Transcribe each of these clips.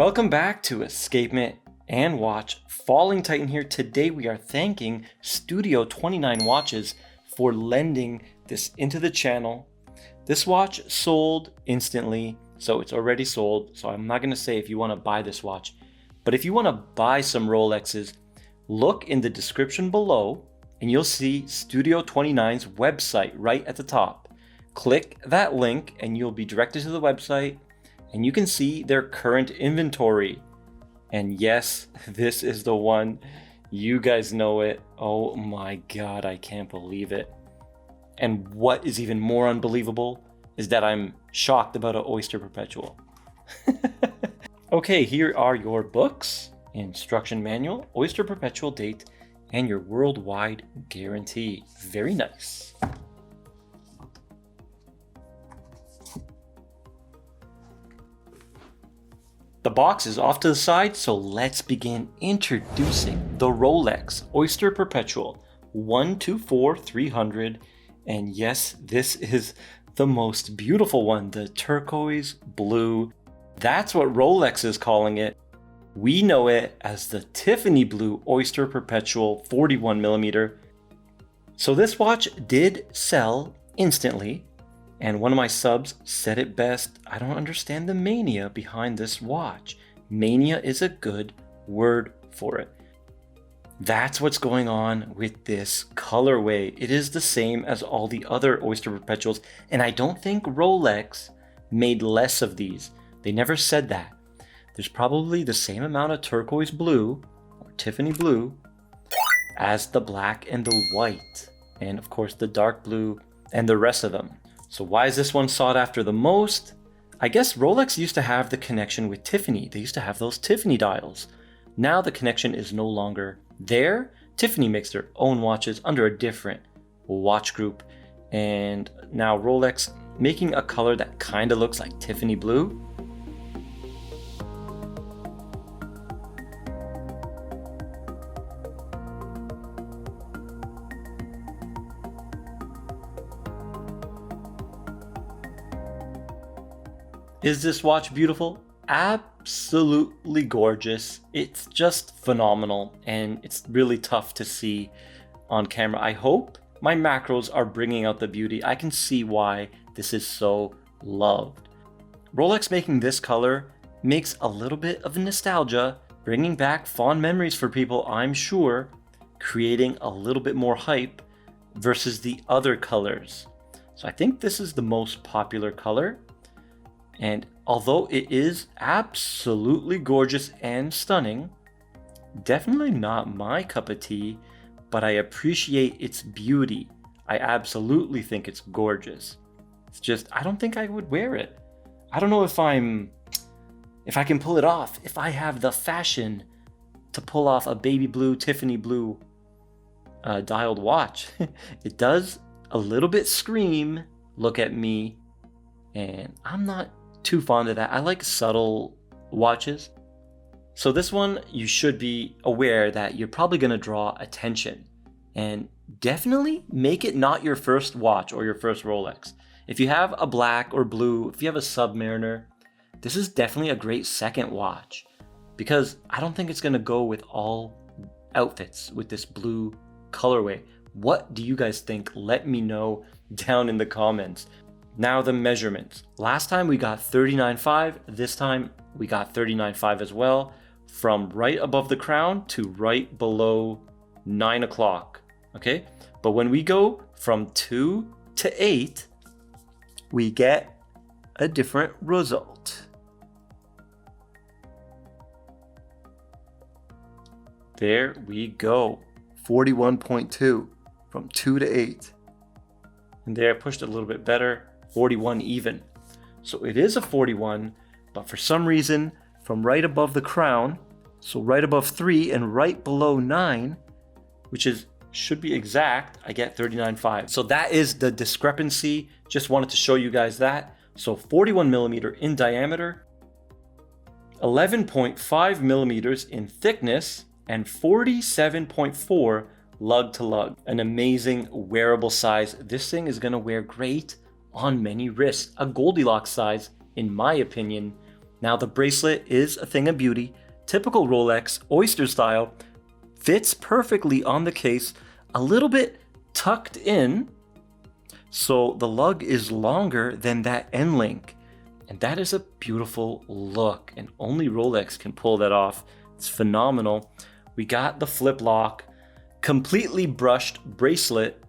Welcome back to Escapement and Watch. Falling Titan here. Today we are thanking Studio 29 Watches for lending this into the channel. This watch sold instantly, so it's already sold. So I'm not going to say if you want to buy this watch, but if you want to buy some Rolexes, look in the description below and you'll see Studio 29's website right at the top. Click that link and you'll be directed to the website. And you can see their current inventory. And yes, this is the one. You guys know it. Oh my God, I can't believe it. And what is even more unbelievable is that I'm shocked about an Oyster Perpetual. Okay, here are your books, instruction manual, Oyster Perpetual date, and your worldwide guarantee. Very nice. The box is off to the side, so let's begin introducing the Rolex Oyster Perpetual 124-300. And yes, this is the most beautiful one, the turquoise blue. That's what Rolex is calling it. We know it as the Tiffany Blue Oyster Perpetual 41mm. So this watch did sell instantly. And one of my subs said it best, I don't understand the mania behind this watch. Mania is a good word for it. That's what's going on with this colorway. It is the same as all the other Oyster Perpetuals, and I don't think Rolex made less of these. They never said that. There's probably the same amount of turquoise blue, or Tiffany blue, as the black and the white, and of course the dark blue and the rest of them. So why is this one sought after the most? I guess Rolex used to have the connection with Tiffany. They used to have those Tiffany dials. Now the connection is no longer there. Tiffany makes their own watches under a different watch group. And now Rolex making a color that kind of looks like Tiffany blue. Is this watch beautiful? Absolutely gorgeous. It's just phenomenal, and it's really tough to see on camera. I hope my macros are bringing out the beauty. I can see why this is so loved. Rolex making this color makes a little bit of nostalgia, bringing back fond memories for people, I'm sure, creating a little bit more hype versus the other colors. So I think this is the most popular color. And although it is absolutely gorgeous and stunning, definitely not my cup of tea, but I appreciate its beauty. I absolutely think it's gorgeous. It's just, I don't think I would wear it. I don't know if I can pull it off, if I have the fashion to pull off a baby blue, Tiffany blue dialed watch. It does a little bit scream, look at me, and I'm not too fond of that. I like subtle watches. So this one, you should be aware that you're probably going to draw attention, and definitely make it not your first watch or your first Rolex. If you have a black or blue, if you have a Submariner, this is definitely a great second watch, because I don't think it's going to go with all outfits with this blue colorway. What do you guys think? Let me know down in the comments. Now the measurements. Last time we got 39.5. This time we got 39.5 as well. From right above the crown to right below 9 o'clock. Okay? But when we go from 2 to 8, we get a different result. There we go. 41.2 from 2 to 8. And there I pushed it a little bit better. 41 even. So it is a 41, but for some reason, from right above the crown, so right above 3 and right below 9, which should be exact, I get 39.5. So that is the discrepancy. Just wanted to show you guys that. So 41mm in diameter, 11.5 millimeters in thickness, and 47.4 lug to lug. An amazing wearable size. This thing is gonna wear great on many wrists. A Goldilocks size, in my opinion, Now the bracelet is a thing of beauty, typical Rolex oyster style, fits perfectly on the case, a little bit tucked in, so the lug is longer than that end link. And that is a beautiful look, and only Rolex can pull that off. It's phenomenal. We got the flip lock, completely brushed bracelet,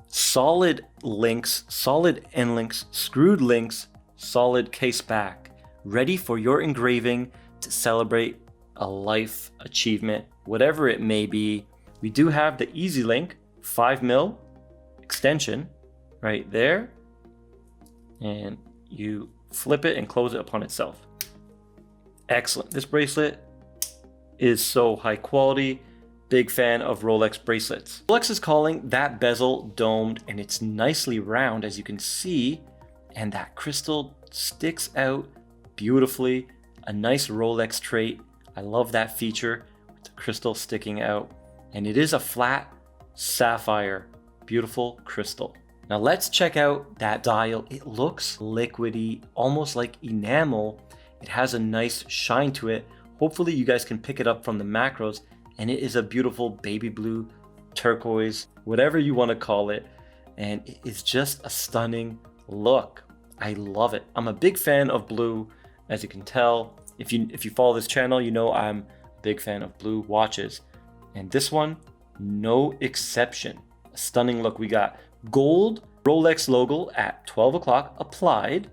solid links, solid end links, screwed links, solid case back, ready for your engraving to celebrate a life achievement, whatever it may be. We do have the Easy Link 5mm extension right there, and you flip it and close it upon itself. Excellent. This bracelet is so high quality. Big fan of Rolex bracelets. Rolex is calling that bezel domed, and it's nicely round, as you can see, and that crystal sticks out beautifully. A nice Rolex trait. I love that feature with the crystal sticking out, and it is a flat sapphire. Beautiful crystal. Now let's check out that dial. It looks liquidy, almost like enamel. It has a nice shine to it. Hopefully you guys can pick it up from the macros, and it is a beautiful baby blue, turquoise, whatever you want to call it, and it is just a stunning look. I love it. I'm a big fan of blue, as you can tell. If you follow this channel, you know I'm a big fan of blue watches, and this one, no exception. A stunning look. We got gold Rolex logo at 12 o'clock applied,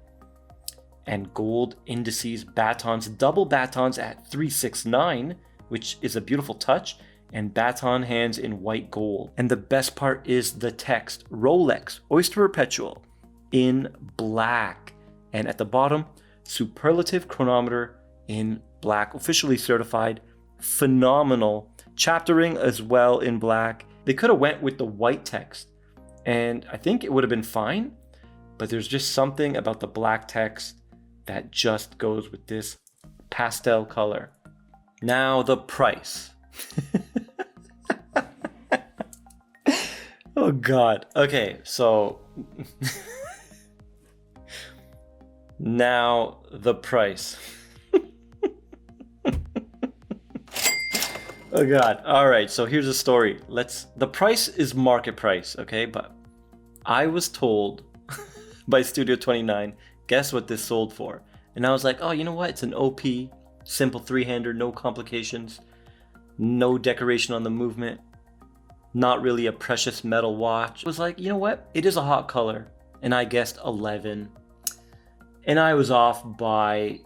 and gold indices batons, double batons at 369, which is a beautiful touch, and baton hands in white gold. And the best part is the text, Rolex Oyster Perpetual, in black. And at the bottom, superlative chronometer in black, officially certified. Phenomenal. Chaptering as well in black. They could have went with the white text, and I think it would have been fine, but there's just something about the black text that just goes with this pastel color. Now the price. Oh God. Okay, so now the price. Oh God. All right, so here's the story. The price is market price, okay? But I was told by Studio 29, guess what this sold for? And I was like, oh, you know what? It's an OP, simple three-hander, no complications, no decoration on the movement, not really a precious metal watch. I was like, you know what? It is a hot color. And I guessed 11. And I was off by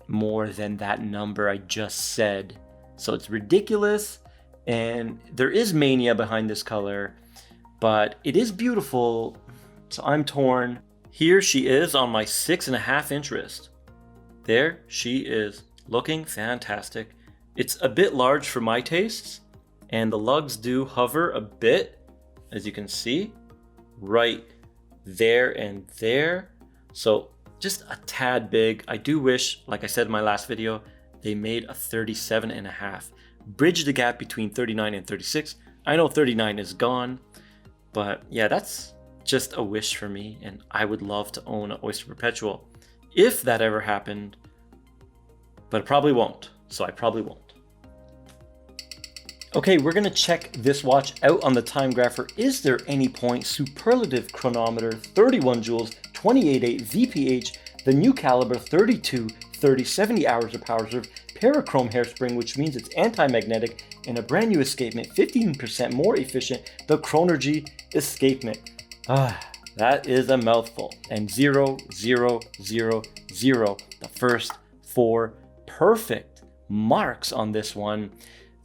more than that number I just said. So it's ridiculous, and there is mania behind this color, but it is beautiful, so I'm torn. Here she is on my 6.5-inch wrist. There she is, looking fantastic. It's a bit large for my tastes, and the lugs do hover a bit, as you can see, right there and there. So just a tad big. I do wish, like I said in my last video, they made a 37.5. Bridge the gap between 39 and 36. I know 39 is gone, but yeah, that's just a wish for me, and I would love to own an Oyster Perpetual if that ever happened, but it probably won't, so I probably won't. Okay, we're gonna check this watch out on the time grapher. Is there any point? Superlative chronometer, 31 joules, 28.8 VPH, the new caliber, 32, 30, 70 hours of power reserve, parachrome hairspring, which means it's anti-magnetic, and a brand new escapement, 15% more efficient, the Chronergy Escapement. That is a mouthful. And 0, 0, 0, 0. The first 4 perfect marks on this one.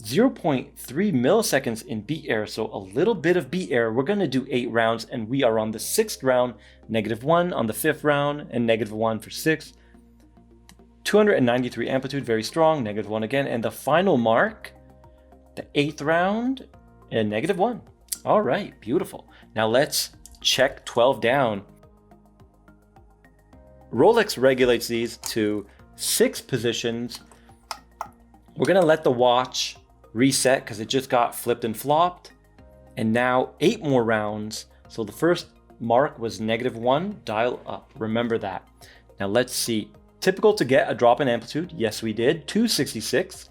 0.3 milliseconds in beat error, so a little bit of beat error. We're going to do 8 rounds, and we are on the 6th round, -1 on the 5th round, and -1 for 6th. 293 amplitude, very strong, -1 again, and the final mark, the 8th round, and -1. All right, beautiful. Now let's check 12 down. Rolex regulates these to 6 positions. We're gonna let the watch reset because it just got flipped and flopped. And now 8 more rounds. So the first mark was -1, dial up. Remember that. Now let's see. Typical to get a drop in amplitude. Yes, we did. 266.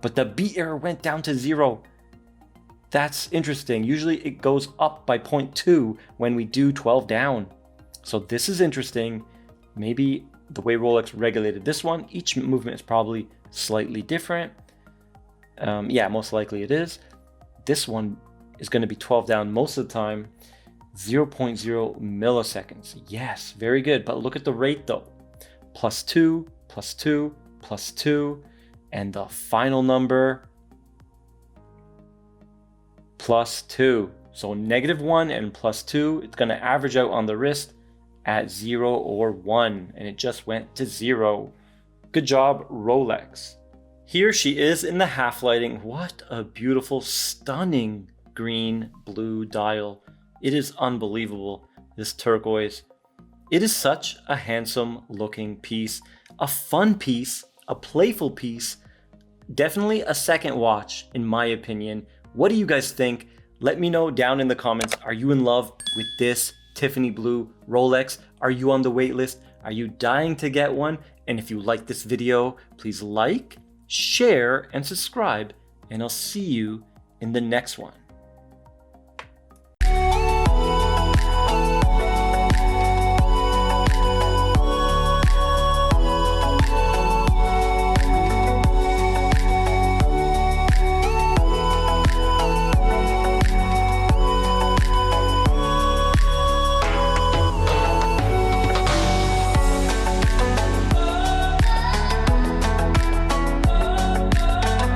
But the beat error went down to 0. That's interesting. Usually it goes up by 0.2 when we do 12 down. So this is interesting. Maybe the way Rolex regulated this one, each movement is probably slightly different. Yeah, most likely it is. This one is going to be 12 down most of the time. 0.0 milliseconds. Yes, very good. But look at the rate though. +2, +2, +2, and the final number +2. So -1 and +2, it's going to average out on the wrist at 0 or 1, and it just went to 0. Good job, Rolex. Here she is in the half lighting. What a beautiful, stunning green blue dial. It is unbelievable, this turquoise. It is such a handsome looking piece, a fun piece, a playful piece. Definitely a second watch, in my opinion. What do you guys think? Let me know down in the comments. Are you in love with this Tiffany Blue Rolex? Are you on the wait list? Are you dying to get one? And if you like this video, please like, share, and subscribe, and I'll see you in the next one.